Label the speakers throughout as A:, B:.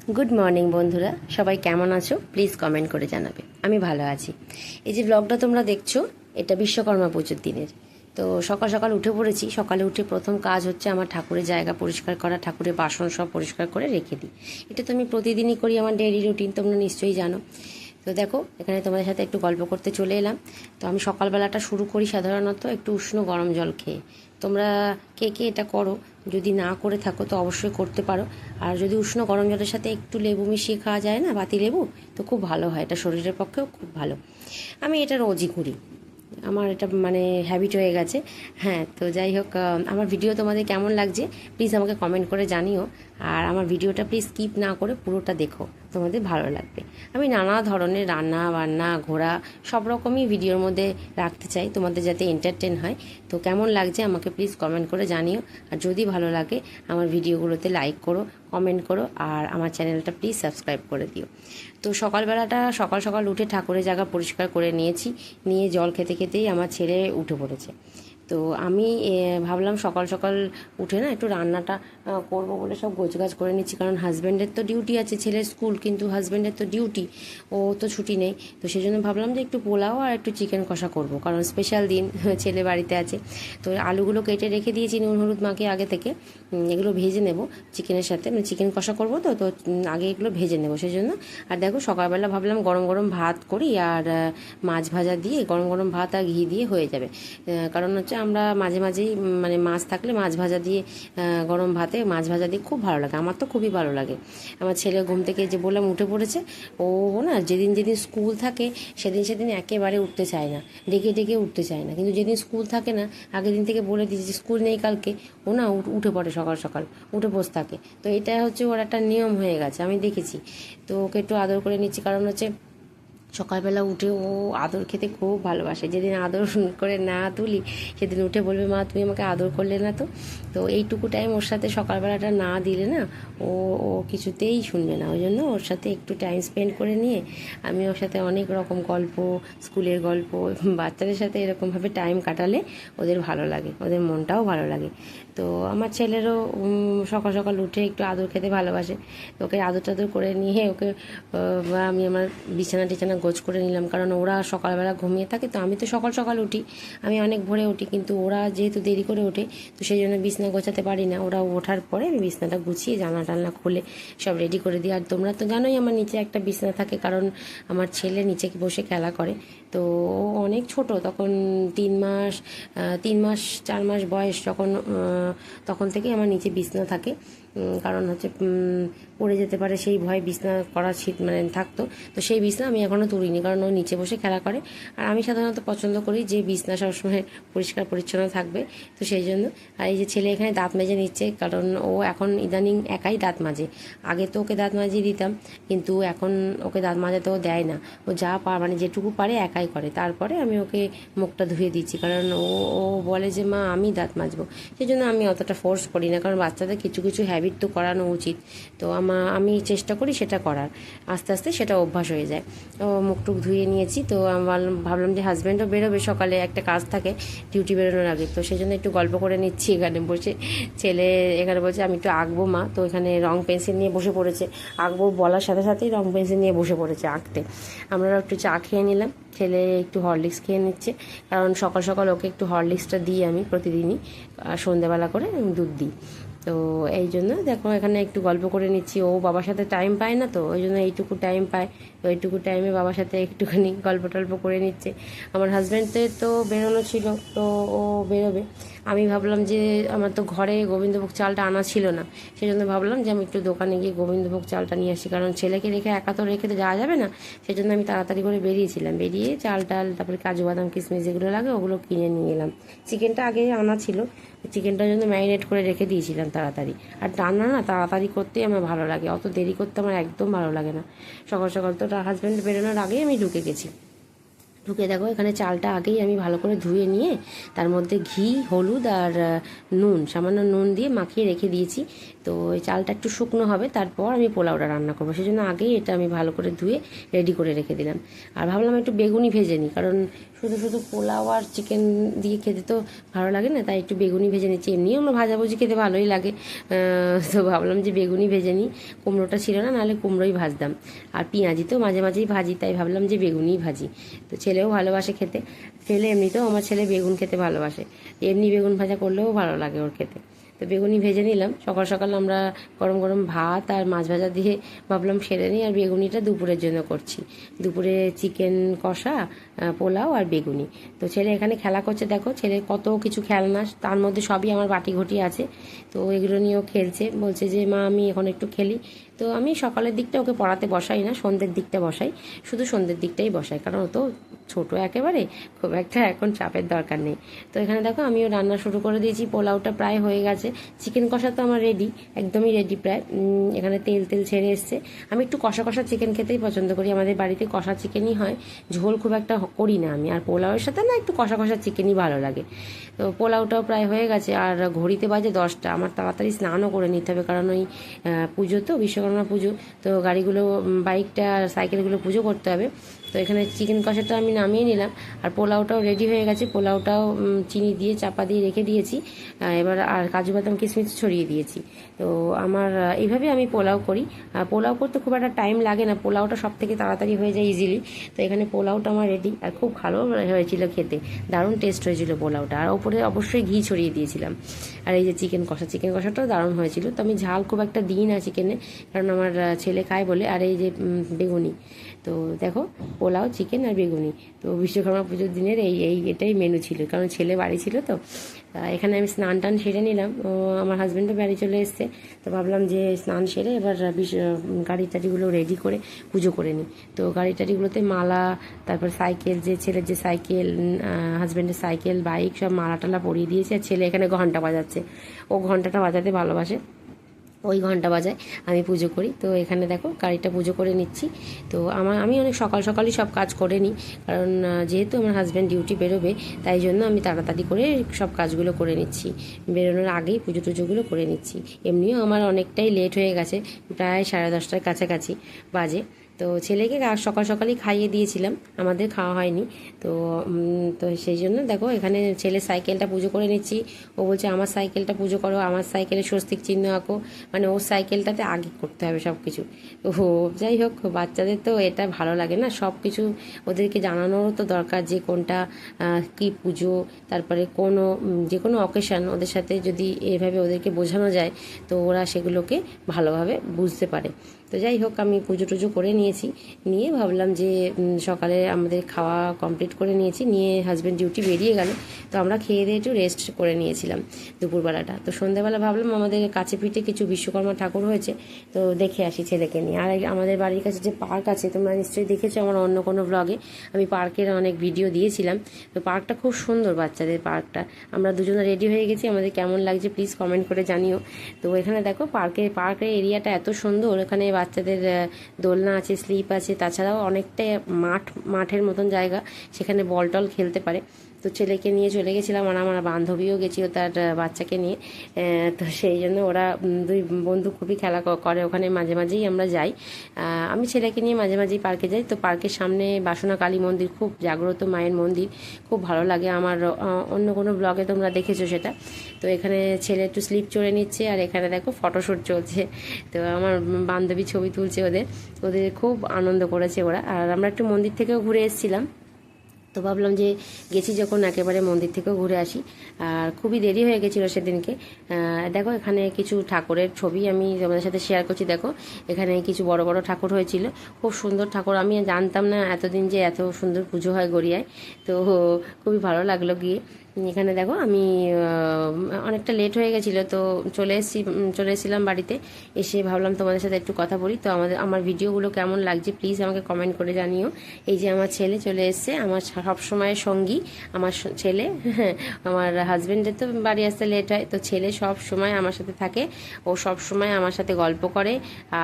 A: Good morning বন্ধুরা, সবাই কেমন আছো প্লিজ কমেন্ট করে জানাবে। আমি ভালো আছি। এই যে ব্লগটা তোমরা দেখছো, এটা বিশ্বকর্মা পুজোর দিনের। তো সকাল সকাল উঠে পড়েছি। সকালে উঠে প্রথম কাজ হচ্ছে আমার ঠাকুরের জায়গা পরিষ্কার করা, ঠাকুরের বাসন সব পরিষ্কার করে রেখে দিই। এটা তো আমি প্রতিদিনই করি, আমার ডেইলি রুটিন, তোমরা নিশ্চয়ই জানো। তো দেখো, এখানে তোমাদের সাথে একটু গল্প করতে চলে এলাম। তো আমি সকালবেলাটা শুরু করি সাধারণত একটু উষ্ণ গরম জল খেয়ে। তোমরা কে কে এটা করো? যদি না করে থাকো তো অবশ্যই করতে পারো। আর যদি উষ্ণ গরম জলের সাথে একটু লেবু মিশিয়ে খাওয়া যায় না, বাতি লেবু, তো খুব ভালো হয়, এটা শরীরের পক্ষেও খুব ভালো। আমি এটা রোজই করি, আমার এটা মানে হ্যাবিট হয়ে গেছে। হ্যাঁ, তো যাই হোক, আমার ভিডিও তোমাদের কেমন লাগছে প্লিজ আমাকে কমেন্ট করে জানিও। আর আমার ভিডিওটা প্লিজ স্কিপ না করে পুরোটা দেখো, তোমাদের ভালো লাগবে। আমি নানা ধরনের রান্না বান্না ঘোরা সব রকমই ভিডিওর মধ্যে রাখতে চাই, তোমাদের যাতে এন্টারটেন হয়। তো কেমন লাগছে আমাকে প্লিজ কমেন্ট করে জানিও। আর যদি ভালো লাগে আমার ভিডিওগুলোতে লাইক করো, কমেন্ট করো, আর আমার চ্যানেলটা প্লিজ সাবস্ক্রাইব করে দিও। তো সকালবেলাটা সকাল সকাল উঠে ঠাকুরের জায়গা পরিষ্কার করে নিয়েছি, নিয়ে জল খেতে খেতেই আমার ছেলে উঠে পড়েছে। তো আমি ভাবলাম সকাল সকাল উঠে না একটু রান্নাটা করব বলে সব গোছগাছ করে নিচ্ছি, কারণ হাজব্যান্ডের তো ডিউটি আছে, ছেলের স্কুল, কিন্তু হাজব্যান্ডের তো ডিউটি, ও তো ছুটি নেই। তো সেই জন্য ভাবলাম যে একটু পোলাও আর একটু চিকেন কষা করব, কারণ স্পেশাল দিন, ছেলে বাড়িতে আছে। তো আলুগুলো কেটে রেখে দিয়েছি নুন হলুদ মাখিয়ে আগে থেকে। এগুলো ভেজে নেব চিকেনের সাথে, মানে চিকেন কষা করবো, তো তো আগে এগুলো ভেজে নেব সেই জন্য। আর দেখো, সকালবেলা ভাবলাম গরম গরম ভাত করি, আর মাছ ভাজা দিয়ে, গরম গরম ভাত আর ঘি দিয়ে হয়ে যাবে। কারণ হচ্ছে আমরা মাঝে মাঝেই মানে মাছ থাকলে মাছ ভাজা দিয়ে, গরম ভাতে মাছ ভাজা দিয়ে খুব ভালো লাগে, আমার তো খুবই ভালো লাগে। আমার ছেলে ঘুম থেকে যে বললাম উঠে পড়েছে, ও না যেদিন যেদিন স্কুল থাকে সেদিন সেদিন একেবারে উঠতে চায় না, ডেকে ডেকে উঠতে চায় না। কিন্তু যেদিন স্কুল থাকে না, আগের দিন থেকে বলে দিয়েছি যে স্কুল নেই কালকে, ও না উঠে পড়ে, সকাল সকাল উঠে বসে থাকে। তো এটা হচ্ছে ওর একটা নিয়ম হয়ে গেছে, আমি দেখেছি। তো ওকে একটু আদর করে নিচ্ছি, কারণ হচ্ছে সকালবেলা উঠে ও আদর খেতে খুব ভালোবাসে। যেদিন আদর করে না তুলি সেদিন উঠে বলবে, মা তুমি আমাকে আদর করলে না। তো তো এইটুকু টাইম ওর সাথে সকালবেলাটা না দিলে না, ও ও কিছুতেই শুনবে না। ওই জন্য ওর সাথে একটু টাইম স্পেন্ড করে নিয়ে আমি ওর সাথে অনেক রকম গল্প, স্কুলের গল্প, বাচ্চাদের সাথে এরকমভাবে টাইম কাটালে ওদের ভালো লাগে, ওদের মনটাও ভালো লাগে। তো আমার ছেলেরও সকাল সকাল উঠে একটু আদর খেতে ভালোবাসে। তো ওকে আদর টাদর করে নিয়ে ওকে আমি আমার বিছানা টিছানা গোছ করে নিলাম, কারণ ওরা সকালবেলা ঘুমিয়ে থাকে। তো আমি তো সকাল সকাল উঠি, আমি অনেক ভোরে উঠি, কিন্তু ওরা যেহেতু দেরি করে ওঠে, তো সেই জন্য বিছনা গোছাতে পারি না। ওরা ওঠার পরে আমি বিছনাটা গুছিয়ে জানলা টালনা খুলে সব রেডি করে দিই। আর তোমরা তো জানোই আমার নিচে একটা বিছনা থাকে, কারণ আমার ছেলে নিচে বসে খেলা করে। তো ও অনেক ছোট তখন, 3 মাস 3 মাস 4 মাস বয়স যখন, তখন থেকেই আমার নিচে বিছনা থাকে। কারণ হচ্ছে পড়ে যেতে পারে সেই ভয়ে বিছনা করা শীত মানে থাকতো। তো সেই বিছনা আমি এখনও তুলিনি, কারণ ও নিচে বসে খেলা করে। আর আমি সাধারণত পছন্দ করি যে বিছনা সবসময় পরিষ্কার পরিচ্ছন্ন থাকবে, তো সেই জন্য। আর এই যে ছেলে এখানে দাঁত মেজে নিচ্ছে, কারণ ও এখন ইদানিং একাই দাঁত মাজে। আগে তো ওকে দাঁত মাজিয়ে দিতাম, কিন্তু এখন ওকে দাঁত মাজাতেও দেয় না। ও যা মানে যেটুকু পারে একাই করে। তারপরে আমি ওকে মুখটা ধুয়ে দিচ্ছি, কারণ ও ও বলে যে মা আমি দাঁত মাজবো। সেই জন্য আমি অতটা ফোর্স করি না, কারণ বাচ্চাদের কিছু কিছু হ্যাবিট তো করানো উচিত। তো আমি চেষ্টা করি সেটা করার, আস্তে আস্তে সেটা অভ্যাস হয়ে যায়। ও মুখটুক ধুয়ে নিয়েছি। তো আমি ভাবলাম যে হাজব্যান্ডও বেরোবে, সকালে একটা কাজ থাকে ডিউটি বেরোনোর আগে, তো সেই জন্য একটু গল্প করে নিচ্ছি এখানে বসে। ছেলে এখানে বলছে আমি একটু আঁকবো মা, তো এখানে রং পেন্সিল নিয়ে বসে পড়েছে। আঁকবো বলার সাথে সাথেই রং পেন্সিল নিয়ে বসে পড়েছে আঁকতে। আমরা একটু চা খেয়ে নিলাম, ছেলে একটু হরলিক্স খেয়ে নিচ্ছে, কারণ সকাল সকাল ওকে একটু হরলিক্সটা দিই আমি প্রতিদিনই, সন্ধ্যেবেলা করে দুধ দিই। তো এই জন্য দেখো এখানে একটু গল্প করে নিচ্ছি। ও বাবার সাথে টাইম পায় না, তো ওই জন্য এইটুকু টাইম পায়, তো এইটুকু টাইমে বাবার সাথে একটুখানি গল্প টল্প করে নিচ্ছে। আমার হাজব্যান্ডের তো বেরোনো ছিল, তো ও বেরোবে। আমি ভাবলাম যে আমার তো ঘরে গোবিন্দভোগ চালটা আনা ছিল না, সেই জন্য ভাবলাম যে আমি একটু দোকানে গিয়ে গোবিন্দভোগ চালটা নিয়ে আসি, কারণ ছেলেকে রেখে একা তো রেখে তো যাওয়া যাবে না। সেই জন্য আমি তাড়াতাড়ি করে বেরিয়েছিলাম, বেরিয়ে চাল টাল তারপরে কাজু বাদাম কিশমিশ যেগুলো লাগে ওগুলো কিনে নিয়ে এলাম। চিকেনটা আগে আনা ছিল, চিকেনটার জন্য ম্যারিনেট করে রেখে দিয়েছিলাম তাড়াতাড়ি। আর রান্না না তাড়াতাড়ি করতেই আমার ভালো লাগে, অত দেরি করতে আমার একদম ভালো লাগে না। সকাল সকাল তো হাজব্যান্ড বেরোনোর আগেই আমি ঢুকে গেছি। ঢুকে দেখো এখানে চালটা আগেই আমি ভালো করে ধুয়ে নিয়ে তার মধ্যে ঘি হলুদ আর নুন, সামান্য নুন দিয়ে মাখিয়ে রেখে দিয়েছি। তো ওই চালটা একটু শুকনো হবে, তারপর আমি পোলাওটা রান্না করবো। সেই জন্য আগেই এটা আমি ভালো করে ধুয়ে রেডি করে রেখে দিলাম। আর ভাবলাম একটু বেগুনি ভেজে নিই, কারণ শুধু শুধু পোলাও আর চিকেন দিয়ে খেতে তো ভালো লাগে না, তাই একটু বেগুনি ভেজে নিচ্ছি। এমনিও আমরা ভাজাভুজি খেতে ভালোই লাগে, তো ভাবলাম যে বেগুনি ভেজে নিই। কুমড়োটা ছিল না, নাহলে কুমড়োই ভাজতাম। আর পেঁয়াজি তো মাঝে মাঝেই ভাজি, তাই ভাবলাম যে বেগুনিই ভাজি। তো ছেলেও ভালোবাসে খেতে, ছেলে এমনিতেও আমার ছেলে বেগুন খেতে ভালোবাসে, এমনি বেগুন ভাজা করলেও ভালো লাগে ওর খেতে। তো বেগুনি ভেজে নিলাম। সকাল সকাল আমরা গরম গরম ভাত আর মাছ ভাজা দিয়ে ভাবলাম সেরে নিই। আর বেগুনিটা দুপুরের জন্য করছি, দুপুরে চিকেন কষা, পোলাও আর বেগুনি। তো ছেলে এখানে খেলা করছে, দেখো ছেলে কত কিছু খেলনা, তার মধ্যে সবই আমার বাটি ঘটি আছে। তো এগুলো নিয়েও খেলছে, বলছে যে মা আমি এখন একটু খেলি। তো আমি সকালের দিকটা ওকে পড়াতে বসাই না, সন্ধ্যের দিকটা বসাই, শুধু সন্ধ্যের দিকটাই বসাই, কারণ ও তো ছোটো একেবারে, খুব একটা এখন চাপের দরকার নেই। তো এখানে দেখো আমিও রান্না শুরু করে দিয়েছি, পোলাওটা প্রায় হয়ে গেছে, চিকেন কষা তো আমার রেডি, একদমই রেডি প্রায়। এখানে তেল তেল ছেড়ে এসছে। আমি একটু কষা কষা চিকেন খেতেই পছন্দ করি, আমাদের বাড়িতে কষা চিকেনই হয়, ঝোল খুব একটা করি না আমি। আর পোলাওয়ের সাথে না একটু কষা কষা চিকেনই ভালো লাগে। তো পোলাওটাও প্রায় হয়ে গেছে, আর ঘড়িতে বাজে 10টা। আমার তাড়াতাড়ি স্নানও করে নিতে হবে, কারণ ওই পুজো তো, বিশ্বকর্মা পুজো, তো গাড়িগুলো, বাইকটা আর সাইকেলগুলো পুজো করতে হবে। তো এখানে চিকেন কষাটা আমি নামিয়ে নিলাম, আর পোলাওটাও রেডি হয়ে গেছে। পোলাওটাও চিনি দিয়ে চাপা দিয়ে রেখে দিয়েছি, এবার আর কাজু বাদাম কিশমিশ ছড়িয়ে দিয়েছি। তো আমার এইভাবে আমি পোলাও করি। পোলাও করতে খুব একটা টাইম লাগে না, পোলাওটা সব থেকে তাড়াতাড়ি হয়ে যায় ইজিলি। তো এখানে পোলাওটা আমার রেডি, আর খুব ভালো হয়েছিল খেতে, দারুণ টেস্ট হয়েছিল পোলাওটা। আর ওপরে অবশ্যই ঘি ছড়িয়ে দিয়েছিলাম। আর এই যে চিকেন কষাটাও দারুণ হয়েছিল। তো আমি ঝাল খুব একটা দিই না চিকেনে, কারণ আমার ছেলে খায় বলে। আর এই যে বেগুনি, তো দেখো পোলাও, চিকেন আর বেগুনি। তো বিশ্বকর্মা পুজোর দিনের এটাই মেনু ছিল, কারণ ছেলে বাড়ি ছিল। তো এখানে আমি স্নান টান সেরে নিলাম, আমার হাজব্যান্ডও বাড়ি চলে এসছে। তো ভাবলাম যে স্নান সেরে এবার গাড়ি টাড়িগুলো রেডি করে পুজো করে নিই। তো গাড়ি টাড়িগুলোতে মালা, তারপর সাইকেল, যে ছেলের যে সাইকেল, হাজব্যান্ডের সাইকেল, বাইক, সব মালা টালা পরিয়ে দিয়েছে। আর ছেলে এখানে ঘন্টা বাজাচ্ছে, ও ঘন্টাটা বাজাতে ভালোবাসে, ওই ঘন্টা বাজায়, আমি পুজো করি। তো এখানে দেখো গাড়িটা পুজো করে নিচ্ছি। তো আমি অনেক সকাল সকালই সব কাজ করে নিই, কারণ যেহেতু আমার হাজব্যান্ড ডিউটি বেরোবে, তাই জন্য আমি তাড়াতাড়ি করে সব কাজগুলো করে নিচ্ছি, বেরোনোর আগেই পুজো টুজোগুলো করে নিচ্ছি। এমনিও আমার অনেকটাই লেট হয়ে গেছে, প্রায় 10:30টার কাছাকাছি বাজে। তো ছেলেকে সকাল সকালই খাইয়ে দিয়েছিলাম, আমাদের খাওয়া হয়নি। তো তো সেই জন্য দেখো এখানে ছেলের সাইকেলটা পুজো করে নিচ্ছি। ও বলছে আমার সাইকেলটা পুজো করো, আমার সাইকেলে স্বস্তিক চিহ্ন আঁকো, মানে ওর সাইকেলটাতে আগে করতে হবে সব কিছু। ও যাই হোক, বাচ্চাদের তো এটা ভালো লাগে না, সব কিছু ওদেরকে জানানোরও তো দরকার, যে কোনটা কী পুজো, তারপরে যে কোনো অকেশান ওদের সাথে যদি এভাবে ওদেরকে বোঝানো যায়, তো ওরা সেগুলোকে ভালোভাবে বুঝতে পারে। তো যাই হোক, আমি পুজো টুজো করে নিয়ে ভাবলাম যে সকালে আমাদের খাওয়া কমপ্লিট করে নিয়েছি, নিয়ে হাজব্যান্ড ডিউটি বেরিয়ে গেল। তো আমরা খেয়ে দিয়ে একটু রেস্ট করে নিয়েছিলাম দুপুরবেলাটা। তো সন্ধ্যাবেলা ভাবলাম আমাদের কাছে পিঠে কিছু বিশ্বকর্মা ঠাকুর হয়েছে, তো দেখে আসি ছেলেকে নিয়ে। আর আমাদের বাড়ির কাছে যে পার্ক আছে, তোমরা নিশ্চয়ই দেখেছো আমার অন্য কোনো ব্লগে, আমি পার্কের অনেক ভিডিও দিয়েছিলাম। তো পার্কটা খুব সুন্দর, বাচ্চাদের পার্কটা। আমরা দুজনে রেডি হয়ে গেছি, আমাদের কেমন লাগছে প্লিজ কমেন্ট করে জানিও। তো এখানে দেখো পার্কের এরিয়াটা এত সুন্দর, এখানে বাচ্চাদের দোলনা আছে, স্লিপ আছে, তাছাড়াও অনেকটাই মাঠের মতন জায়গা, সেখানে বল টল খেলতে পারে। তো ছেলেকে নিয়ে চলে গেছিলাম, আর আমার বান্ধবীও গেছিল তার বাচ্চাকে নিয়ে। তো সেই জন্য ওরা দুই বন্ধু খুবই খেলা করে ওখানে, মাঝে মাঝেই আমরা যাই। আমি ছেলেকে নিয়ে মাঝে মাঝেই পার্কে যাই। তো পার্কের সামনে বাসনা কালী মন্দির, খুব জাগ্রত মায়ের মন্দির, খুব ভালো লাগে আমার। অন্য কোনো ব্লগে তোমরা দেখেছো সেটা। তো এখানে ছেলে একটু স্লিপ চড়ে নিচ্ছে, আর এখানে দেখো ফটোশ্যুট চলছে। তো আমার বান্ধবী ছবি তুলছে ওদের খুব আনন্দ করেছে ওরা। আর আমরা একটু মন্দির থেকেও ঘুরে এসেছিলাম, তো ভাবলাম যে গেছি যখন একেবারে মন্দির থেকেও ঘুরে আসি। আর খুবই দেরি হয়ে গেছিলো সেদিনকে। দেখো এখানে কিছু ঠাকুরের ছবি আমি তোমাদের সাথে শেয়ার করছি। দেখো এখানে কিছু বড় বড় ঠাকুর হয়েছিল, খুব সুন্দর ঠাকুর। আমি জানতাম না এতদিন যে এত সুন্দর পুজো হয় গড়িয়ায়, তো খুবই ভালো লাগলো গিয়ে। এখানে দেখো আমি অনেকটা লেট হয়ে গেছিলো, তো চলে এসেছিলাম বাড়িতে। এসে ভাবলাম তোমাদের সাথে একটু কথা বলি। তো আমার ভিডিওগুলো কেমন লাগছে প্লিজ আমাকে কমেন্ট করে জানিও। এই যে আমার ছেলে চলে এসছে, আমার সবসময়ের সঙ্গী আমার ছেলে। আমার হাজব্যান্ডের তো বাড়ি আসতে লেট হয়, তো ছেলে সব সময় আমার সাথে থাকে, ও সব সময় আমার সাথে গল্প করে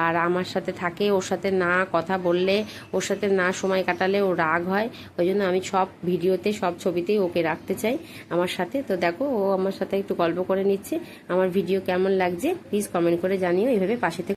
A: আর আমার সাথে থাকে। ওর সাথে না কথা বললে, ওর সাথে না সময় কাটালে ও রাগ হয়। ওই জন্য আমি সব ভিডিওতে, সব ছবিতেই ওকে রাখতে চাই। আমার সাথে। তো দেখো ও আমার সাথে একটু গল্প করে নিচ্ছে। আমার ভিডিও কেমন লাগছে প্লিজ কমেন্ট করে জানিও, এইভাবে পাশে থেকে